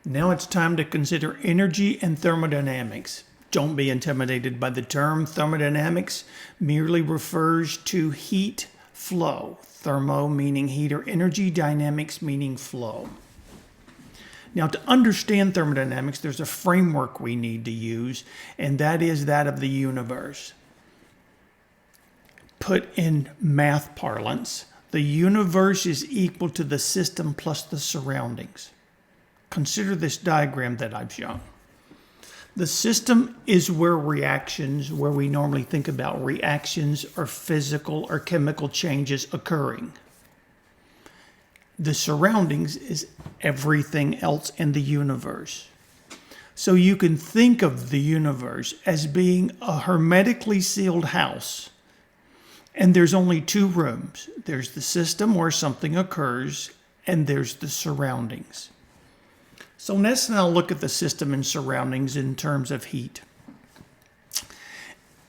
Now it's time to consider energy and thermodynamics. Don't be intimidated by the term. Thermodynamics merely refers to heat flow. Thermo meaning heat or energy, dynamics meaning flow. Now, to understand thermodynamics, there's a framework we need to use, and that is that of the universe. Put in math parlance, the universe is equal to the system plus the surroundings. Consider this diagram that I've shown. The system is where we normally think about reactions or physical or chemical changes occurring. The surroundings is everything else in the universe. So you can think of the universe as being a hermetically sealed house. And there's only two rooms. There's the system where something occurs, and there's the surroundings. So let's now look at the system and surroundings in terms of heat.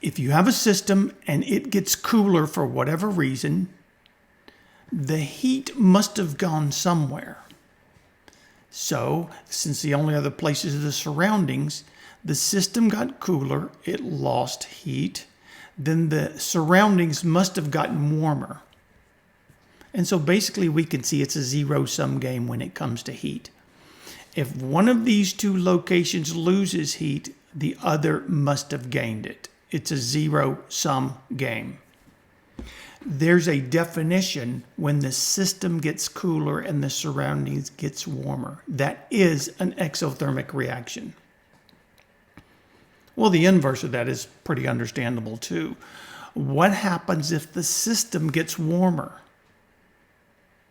If you have a system and it gets cooler for whatever reason, the heat must have gone somewhere. So, since the only other places are the surroundings, the system got cooler, it lost heat, then the surroundings must have gotten warmer. And so basically we can see it's a zero-sum game when it comes to heat. If one of these two locations loses heat, the other must have gained it. It's a zero-sum game. There's a definition when the system gets cooler and the surroundings gets warmer. That is an exothermic reaction. Well, the inverse of that is pretty understandable too. What happens if the system gets warmer?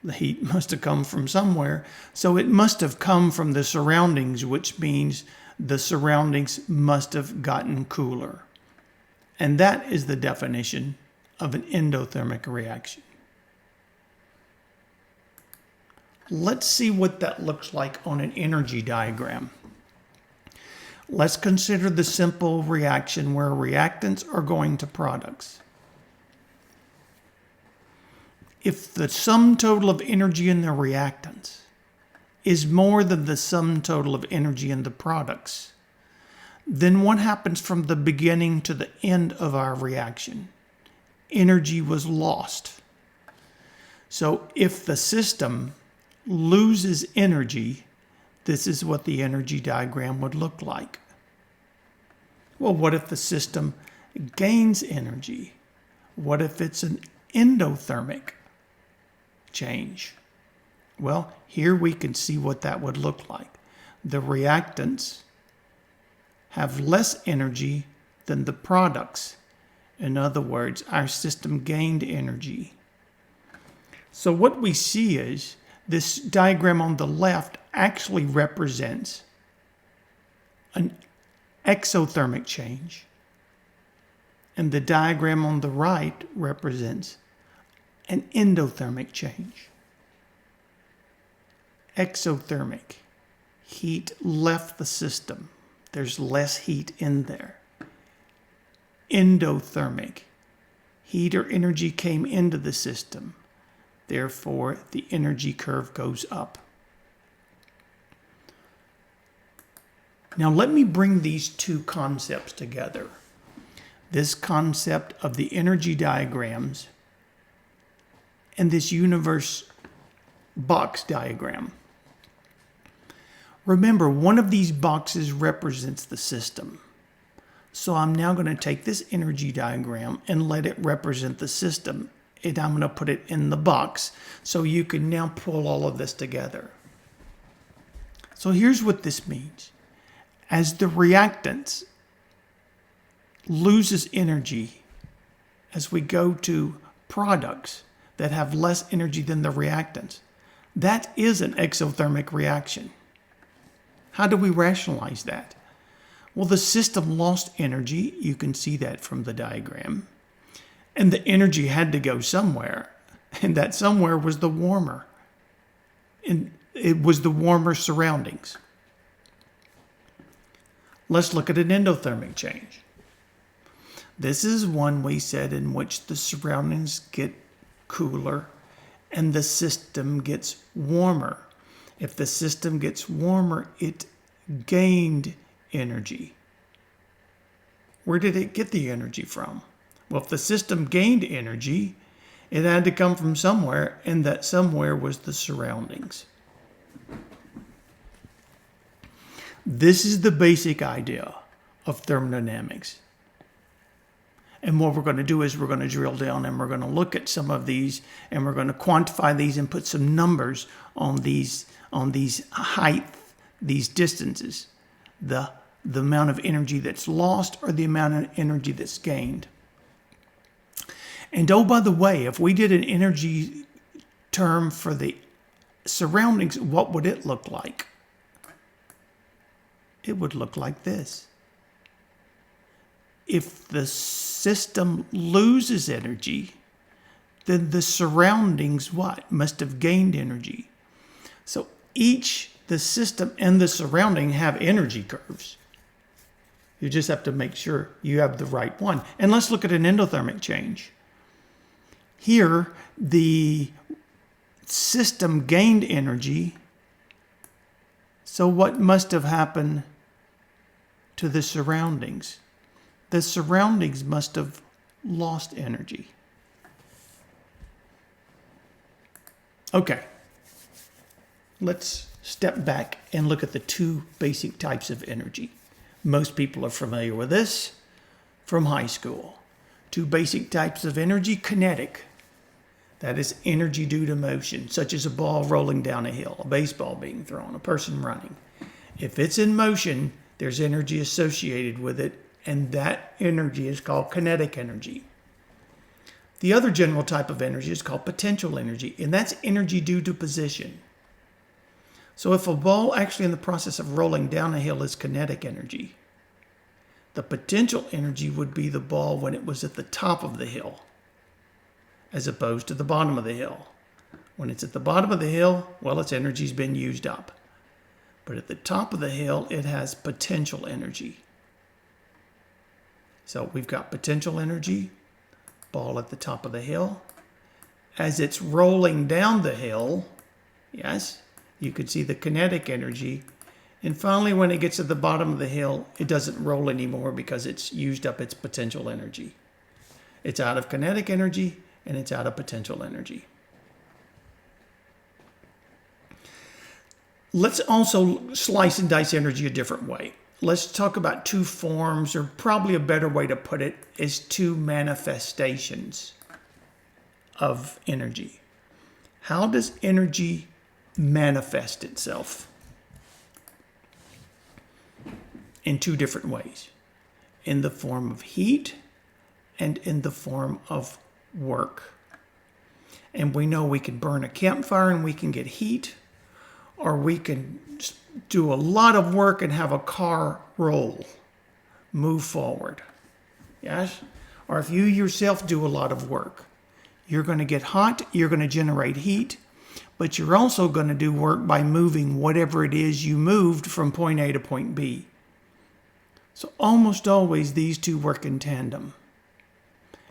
The heat must have come from somewhere, so it must have come from the surroundings, which means the surroundings must have gotten cooler. And that is the definition of an endothermic reaction. Let's see what that looks like on an energy diagram. Let's consider the simple reaction where reactants are going to products. If the sum total of energy in the reactants is more than the sum total of energy in the products, then what happens from the beginning to the end of our reaction? Energy was lost. So if the system loses energy, this is what the energy diagram would look like. Well, what if the system gains energy? What if it's an endothermic change? Well, here we can see what that would look like. The reactants have less energy than the products. In other words, our system gained energy. So what we see is this diagram on the left actually represents an exothermic change, and the diagram on the right represents an endothermic change. Exothermic, heat left the system. There's less heat in there. Endothermic, heat or energy came into the system. Therefore, the energy curve goes up. Now let me bring these two concepts together. This concept of the energy diagrams and this universe box diagram. Remember, one of these boxes represents the system. So I'm now going to take this energy diagram and let it represent the system. And I'm going to put it in the box so you can now pull all of this together. So here's what this means. As the reactants loses energy, as we go to products that have less energy than the reactants, that is an exothermic reaction. How do we rationalize that? Well, the system lost energy. You can see that from the diagram. And the energy had to go somewhere. And that somewhere was the warmer. And it was the warmer surroundings. Let's look at an endothermic change. This is one we said in which the surroundings get cooler and the system gets warmer. If the system gets warmer, it gained energy. Where did it get the energy from? Well, if the system gained energy, it had to come from somewhere, and that somewhere was the surroundings. This is the basic idea of thermodynamics. And what we're going to do is we're going to drill down and we're going to look at some of these, and we're going to quantify these and put some numbers on these height, these distances, the amount of energy that's lost or the amount of energy that's gained. And oh, by the way, if we did an energy term for the surroundings, what would it look like? It would look like this. If the system loses energy, then the surroundings what? Must have gained energy. So the system and the surrounding have energy curves. You just have to make sure you have the right one. And let's look at an endothermic change. Here, the system gained energy. So what must have happened to the surroundings? The surroundings must have lost energy. Okay. Let's step back and look at the two basic types of energy. Most people are familiar with this from high school. Two basic types of energy: kinetic, that is energy due to motion, such as a ball rolling down a hill, a baseball being thrown, a person running. If it's in motion, there's energy associated with it, and that energy is called kinetic energy. The other general type of energy is called potential energy, and that's energy due to position. So if a ball actually in the process of rolling down a hill is kinetic energy, the potential energy would be the ball when it was at the top of the hill, as opposed to the bottom of the hill. When it's at the bottom of the hill, well, its energy's been used up. But at the top of the hill, it has potential energy. So we've got potential energy, ball at the top of the hill. As it's rolling down the hill, yes, you could see the kinetic energy. And finally, when it gets to the bottom of the hill, it doesn't roll anymore because it's used up its potential energy. It's out of kinetic energy and it's out of potential energy. Let's also slice and dice energy a different way. Let's talk about two forms, or probably a better way to put it is two manifestations of energy. How does energy manifest itself? In two different ways: in the form of heat and in the form of work. And we know we can burn a campfire and we can get heat, or we can do a lot of work and have a car roll, move forward. Yes? Or if you yourself do a lot of work, you're going to get hot, you're going to generate heat, but you're also going to do work by moving whatever it is you moved from point A to point B. So almost always these two work in tandem.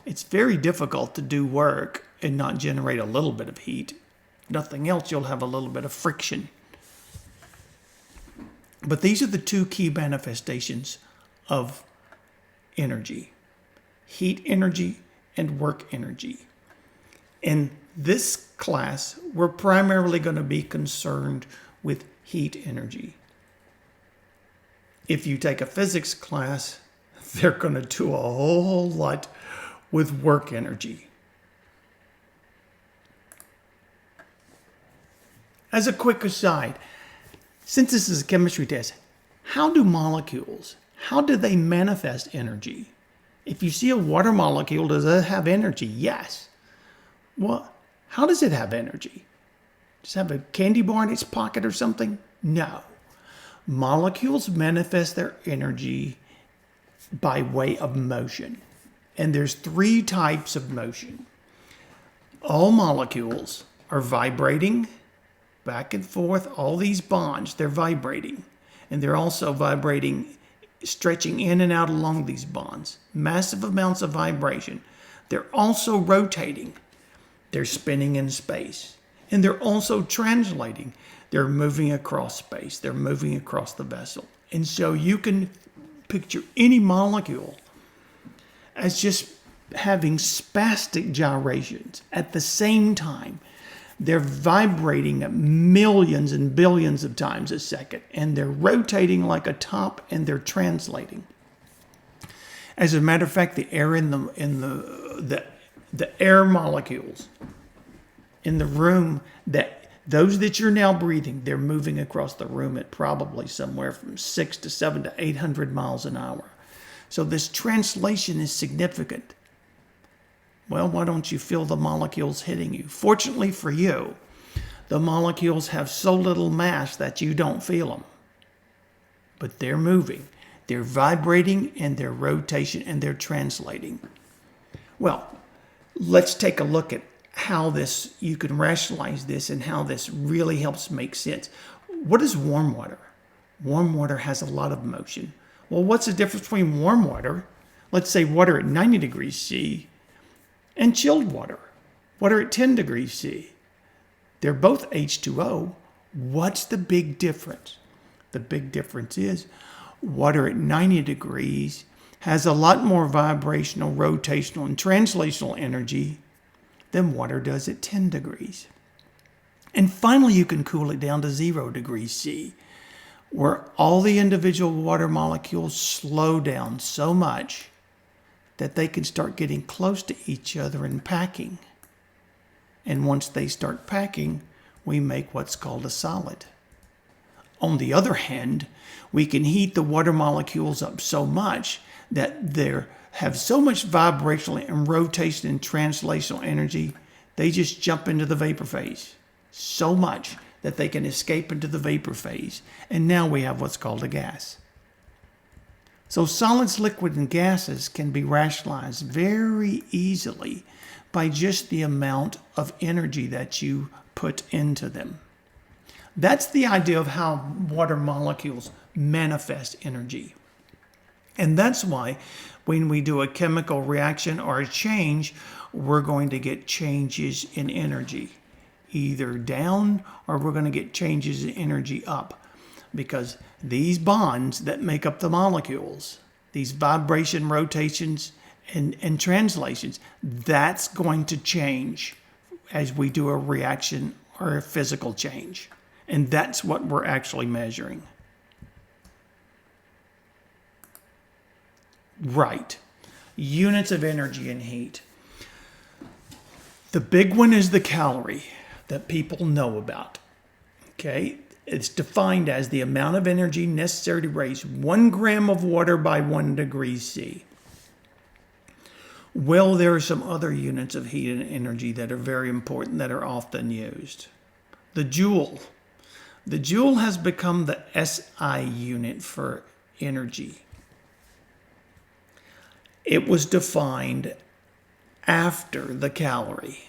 It's very difficult to do work and not generate a little bit of heat. Nothing else, you'll have a little bit of friction. But these are the two key manifestations of energy: heat energy and work energy. In this class, we're primarily going to be concerned with heat energy. If you take a physics class, they're going to do a whole lot with work energy. As a quick aside, since this is a chemistry test, how do molecules, how do they manifest energy? If you see a water molecule, does it have energy? Yes. Well, how does it have energy? Does it have a candy bar in its pocket or something? No. Molecules manifest their energy by way of motion. And there's three types of motion. All molecules are vibrating back and forth. All these bonds, they're vibrating. And they're also vibrating, stretching in and out along these bonds. Massive amounts of vibration. They're also rotating. They're spinning in space. And they're also translating. They're moving across space. They're moving across the vessel. And so you can picture any molecule as just having spastic gyrations at the same time. They're vibrating at millions and billions of times a second, and they're rotating like a top, and they're translating. As a matter of fact, the air in the air molecules in the room, those that you're now breathing, they're moving across the room at probably somewhere from 600 to 700 to 800 miles an hour. So this translation is significant. Well, why don't you feel the molecules hitting you? Fortunately for you, the molecules have so little mass that you don't feel them. But they're moving. They're vibrating, and they're rotation, and they're translating. Well, let's take a look at how you can rationalize this and how this really helps make sense. What is warm water? Warm water has a lot of motion. Well, what's the difference between warm water, let's say water at 90 degrees C, and chilled water at 10 degrees C? They're both H2O. What's the big difference? The big difference is water at 90 degrees has a lot more vibrational, rotational, and translational energy than water does at 10 degrees. And finally, you can cool it down to 0 degrees C, where all the individual water molecules slow down so much that they can start getting close to each other and packing. And once they start packing, we make what's called a solid. On the other hand, we can heat the water molecules up so much that they have so much vibrational and rotation and translational energy, they just jump into the vapor phase so much that they can escape into the vapor phase. And now we have what's called a gas. So solids, liquid, and gases can be rationalized very easily by just the amount of energy that you put into them. That's the idea of how water molecules manifest energy. And that's why when we do a chemical reaction or a change, we're going to get changes in energy, either down or we're going to get changes in energy up. Because these bonds that make up the molecules, these vibration, rotations, and translations, that's going to change as we do a reaction or a physical change. And that's what we're actually measuring. Right. Units of energy and heat. The big one is the calorie that people know about. Okay? It's defined as the amount of energy necessary to raise 1 gram of water by 1 degree C. Well, there are some other units of heat and energy that are very important that are often used. The joule. The joule has become the SI unit for energy. It was defined after the calorie.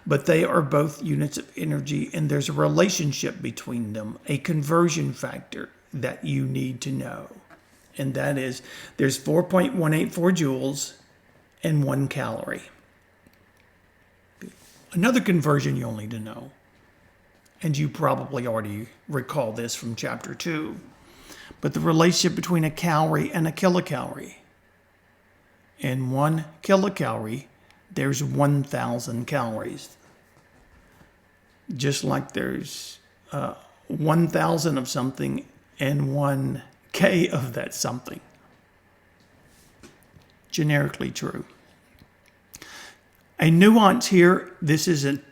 But they are both units of energy, and there's a relationship between them, a conversion factor that you need to know. And that is, there's 4.184 joules and 1 calorie. Another conversion you'll need to know, and you probably already recall this from chapter 2, but the relationship between a calorie and a kilocalorie. In 1 kilocalorie, there's 1,000 calories. Just like there's 1,000 of something and 1K of that something. Generically true. A nuance here, this isn't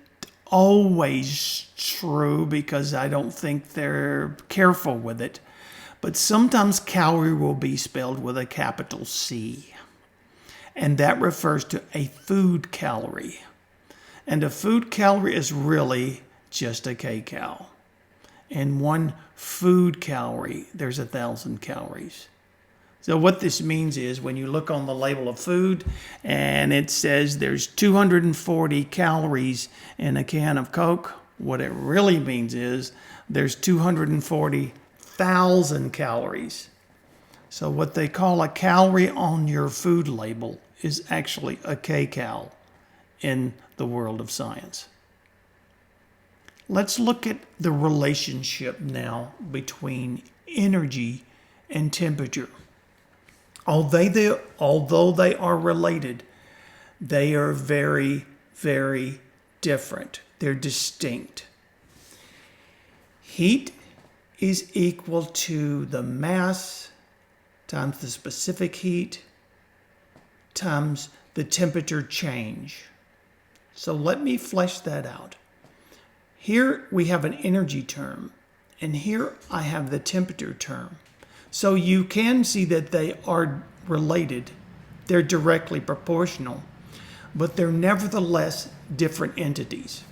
always true because I don't think they're careful with it, but sometimes calorie will be spelled with a capital C. And that refers to a food calorie. And a food calorie is really just a kcal. In 1 food calorie, there's 1,000 calories. So what this means is when you look on the label of food and it says there's 240 calories in a can of Coke, what it really means is there's 240,000 calories. So what they call a calorie on your food label is actually a kcal in the world of science. Let's look at the relationship now between energy and temperature. Although they are related, they are very, very different. They're distinct. Heat is equal to the mass times the specific heat times the temperature change. So let me flesh that out. Here we have an energy term, and here I have the temperature term. So you can see that they are related. They're directly proportional, but they're nevertheless different entities.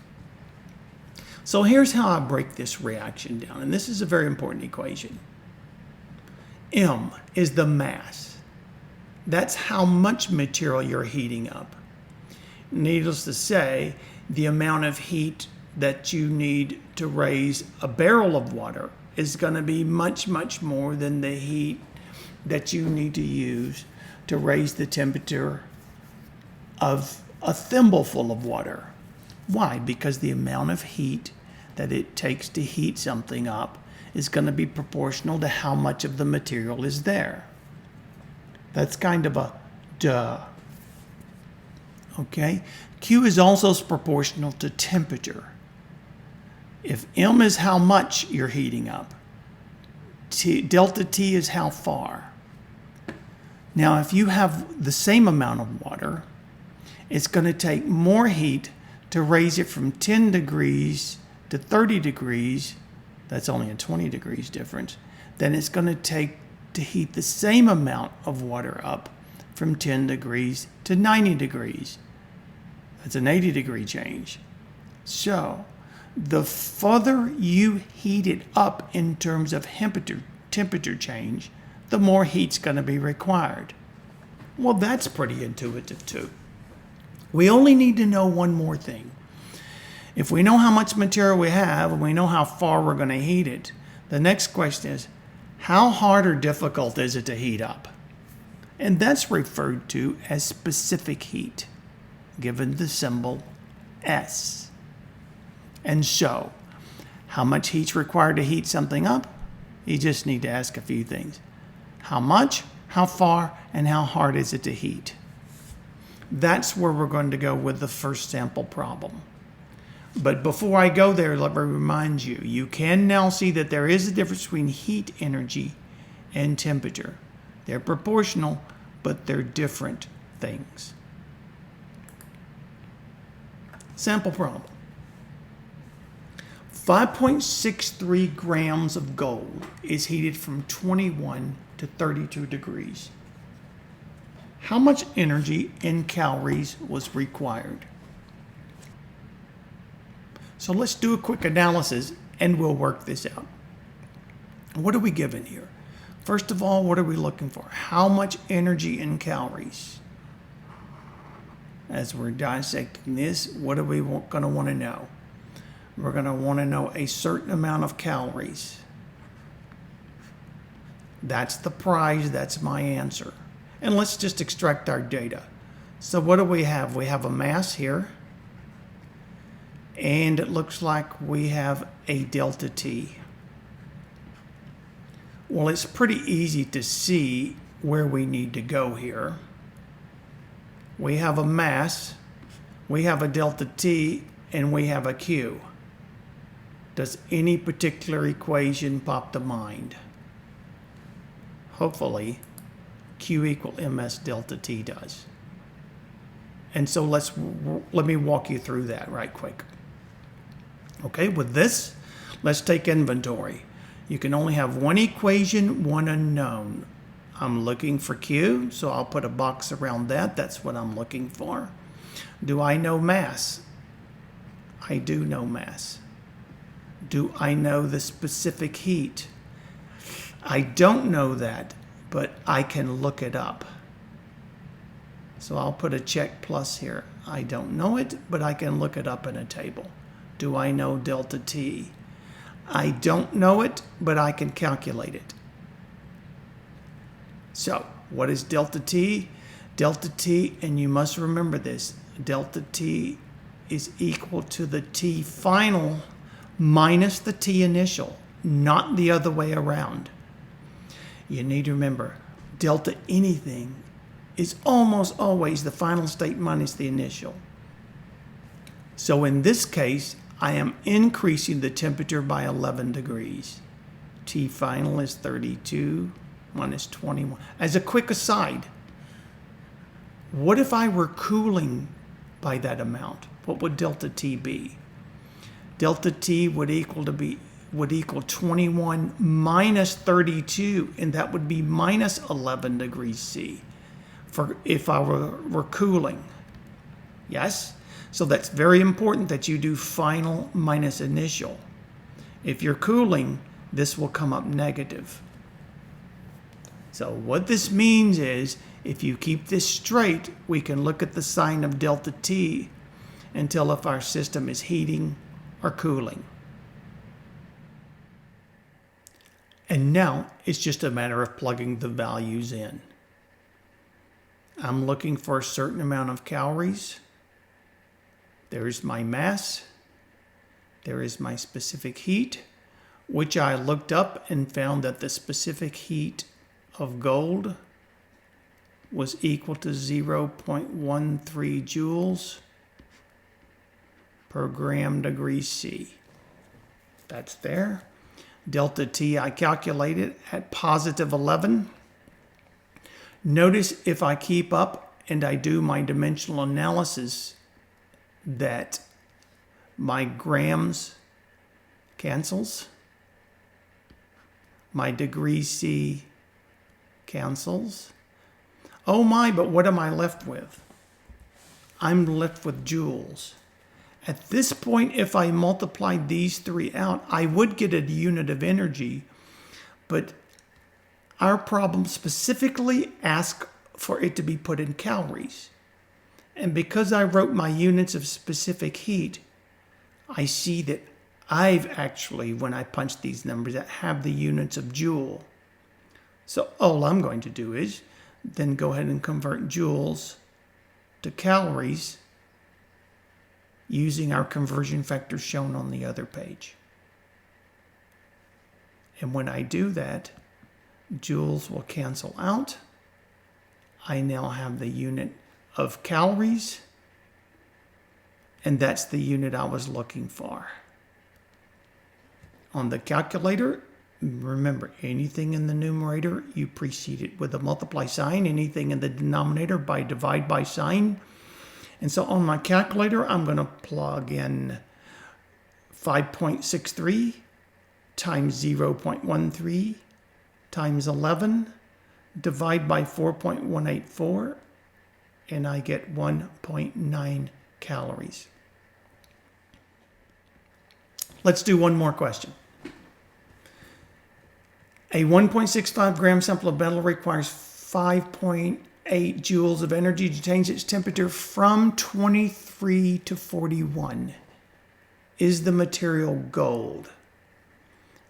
So here's how I break this reaction down, and this is a very important equation. M is the mass. That's how much material you're heating up. Needless to say, the amount of heat that you need to raise a barrel of water is going to be much, much more than the heat that you need to use to raise the temperature of a thimbleful of water. Why? Because the amount of heat that it takes to heat something up is going to be proportional to how much of the material is there. That's kind of a duh. Okay? Q is also proportional to temperature. If M is how much you're heating up, delta T is how far. Now, if you have the same amount of water, it's going to take more heat to raise it from 10 degrees to 30 degrees, that's only a 20 degrees difference, than it's going to take to heat the same amount of water up from 10 degrees to 90 degrees. That's an 80 degree change. So, the further you heat it up in terms of temperature change, the more heat's going to be required. Well, that's pretty intuitive too. We only need to know one more thing. If we know how much material we have and we know how far we're going to heat it, the next question is, how hard or difficult is it to heat up? And that's referred to as specific heat, given the symbol S. And so, how much heat's required to heat something up? You just need to ask a few things. How much, how far, and how hard is it to heat? That's where we're going to go with the first sample problem. But before I go there, let me remind you, you can now see that there is a difference between heat energy and temperature. They're proportional, but they're different things. Sample problem. 5.63 grams of gold is heated from 21 to 32 degrees. How much energy in calories was required? So let's do a quick analysis and we'll work this out. What are we given here? First of all, what are we looking for? How much energy in calories? As we're dissecting this, what are we going to want to know? We're going to want to know a certain amount of calories. That's the prize, that's my answer. And let's just extract our data. So what do we have? We have a mass here. And it looks like we have a delta T. Well, it's pretty easy to see where we need to go here. We have a mass, we have a delta T, and we have a Q. Does any particular equation pop to mind? Hopefully, Q equal ms delta T does. And so let me walk you through that right quick. Okay, with this, let's take inventory. You can only have one equation, one unknown. I'm looking for Q, so I'll put a box around that. That's what I'm looking for. Do I know mass? I do know mass. Do I know the specific heat? I don't know that, but I can look it up. So I'll put a check plus here. I don't know it, but I can look it up in a table. Do I know delta T? I don't know it, but I can calculate it. So, what is delta T? Delta T, and you must remember this, delta T is equal to the T final minus the T initial, not the other way around. You need to remember, delta anything is almost always the final state minus the initial. So in this case, I am increasing the temperature by 11 degrees. T final is 32 minus 21. As a quick aside, what if I were cooling by that amount? What would delta T be? Delta T would equal 21 minus 32, and that would be minus 11 degrees C for if I were cooling. Yes? So that's very important that you do final minus initial. If you're cooling, this will come up negative. So what this means is, if you keep this straight, we can look at the sign of delta T and tell if our system is heating or cooling. And now it's just a matter of plugging the values in. I'm looking for a certain amount of calories. There's my mass. There is my specific heat, which I looked up and found that the specific heat of gold was equal to 0.13 joules per gram degree C. That's there. Delta T I calculated at positive 11. Notice if I keep up and I do my dimensional analysis that my grams cancels, my degree C cancels. Oh my, but what am I left with? I'm left with joules. At this point, if I multiplied these three out, I would get a unit of energy, but our problem specifically asks for it to be put in calories. And because I wrote my units of specific heat, I see that I've actually, when I punch these numbers, I have the units of joule. So all I'm going to do is then go ahead and convert joules to calories using our conversion factors shown on the other page. And when I do that, joules will cancel out. I now have the unit of calories, and that's the unit I was looking for. On the calculator, remember, anything in the numerator, you precede it with a multiply sign. Anything in the denominator, by divide by sign. And so on my calculator, I'm going to plug in 5.63 times 0.13 times 11, divide by 4.184, and I get 1.9 calories. Let's do one more question. A 1.65 gram sample of metal requires 5.8 joules of energy to change its temperature from 23 to 41. Is the material gold?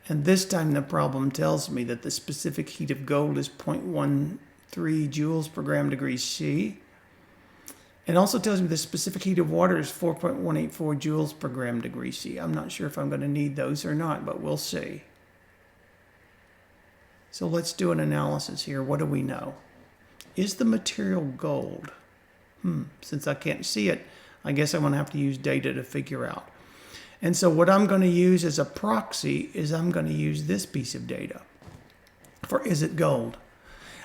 And this time the problem tells me that the specific heat of gold is 0.13 joules per gram degree C. It also tells me the specific heat of water is 4.184 joules per gram degree C. I'm not sure if I'm going to need those or not, but we'll see. So let's do an analysis here. What do we know? Is the material gold? Since I can't see it, I guess I'm going to have to use data to figure out. And so what I'm going to use as a proxy is I'm going to use this piece of data for is it gold?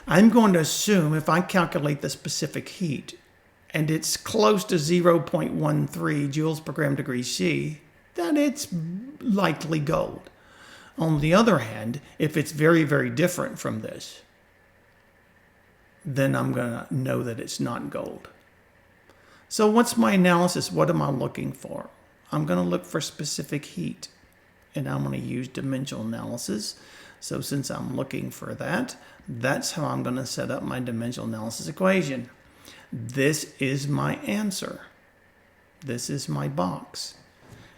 I'm going to assume if I calculate the specific heat and it's close to 0.13 joules per gram degree C, then it's likely gold. On the other hand, if it's very, very different from this, then I'm going to know that it's not gold. So what's my analysis? What am I looking for? I'm going to look for specific heat, and I'm going to use dimensional analysis. So since I'm looking for that, that's how I'm going to set up my dimensional analysis equation. This is my answer. This is my box.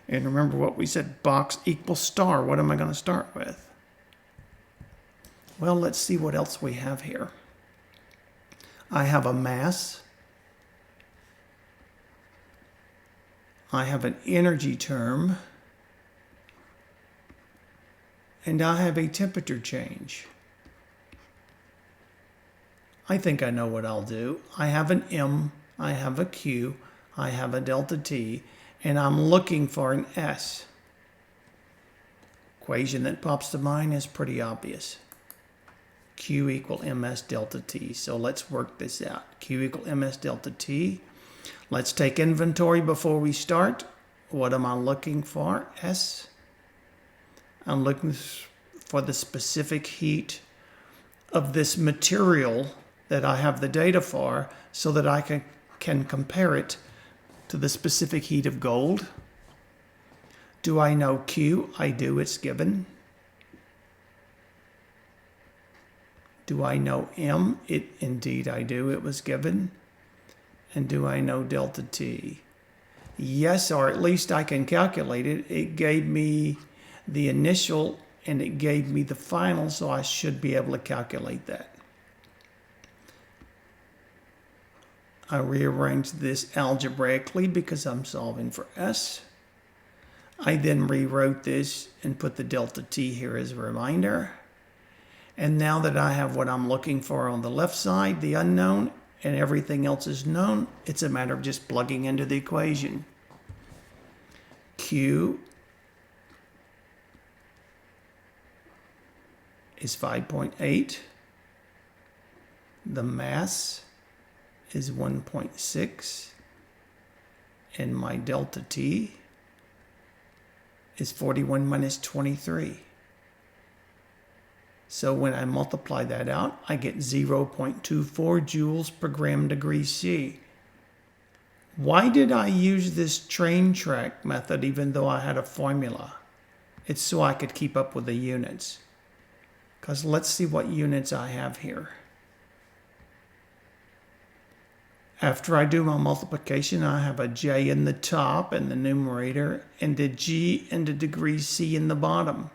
And remember what we said, box equals star. What am I going to start with? Well, let's see what else we have here. I have a mass. I have an energy term. and I have a temperature change. I think I know what I'll do. I have an M, I have a Q, I have a delta T, and I'm looking for an S. Equation that pops to mind is pretty obvious. Q equal ms delta T. So let's work this out. Q equal ms delta T. Let's take inventory before we start. What am I looking for? S. I'm looking for the specific heat of this material that I have the data for so that I can compare it to the specific heat of gold. Do I know Q? I do, it's given. Do I know M? Indeed I do, it was given. And do I know delta T? Yes, or at least I can calculate it. It gave me the initial and it gave me the final, so I should be able to calculate that. I rearranged this algebraically because I'm solving for S. I then rewrote this and put the delta T here as a reminder. And now that I have what I'm looking for on the left side, the unknown, and everything else is known, it's a matter of just plugging into the equation. Q is 5.8. The mass is 1.6. And my delta T is 41 minus 23. So when I multiply that out, I get 0.24 joules per gram degree C. Why did I use this train track method even though I had a formula? It's so I could keep up with the units. Because let's see what units I have here. After I do my multiplication, I have a J in the top in the numerator and a G and a degree C in the bottom.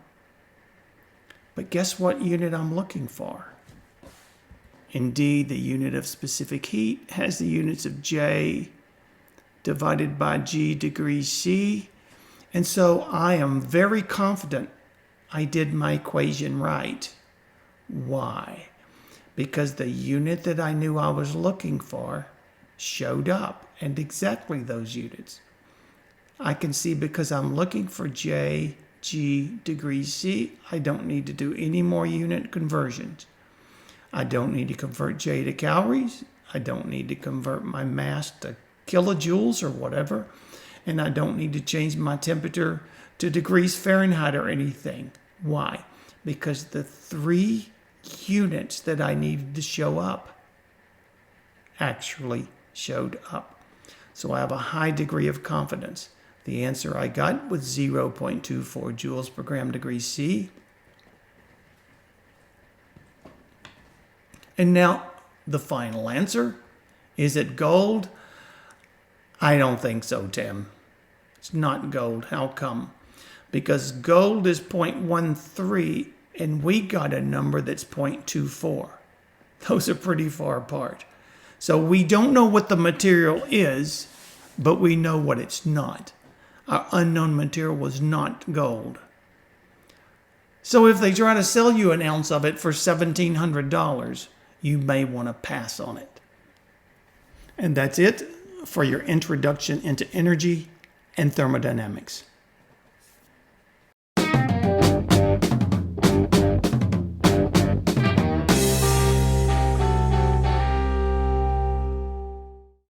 But guess what unit I'm looking for? Indeed, the unit of specific heat has the units of J divided by G degree C. And so I am very confident I did my equation right. Why? Because the unit that I knew I was looking for showed up, and exactly those units. I can see because I'm looking for J, G, degree C, I don't need to do any more unit conversions. I don't need to convert J to calories. I don't need to convert my mass to kilojoules or whatever. And I don't need to change my temperature to degrees Fahrenheit or anything. Why? Because the 3 units that I needed to show up actually showed up. So I have a high degree of confidence. The answer I got was 0.24 joules per gram degree C. And now the final answer. Is it gold? I don't think so, Tim. It's not gold. How come? Because gold is 0.13 and we got a number that's 0.24. Those are pretty far apart. So we don't know what the material is, but we know what it's not. Our unknown material was not gold. So if they try to sell you an ounce of it for $1,700, you may want to pass on it. And that's it for your introduction into energy and thermodynamics.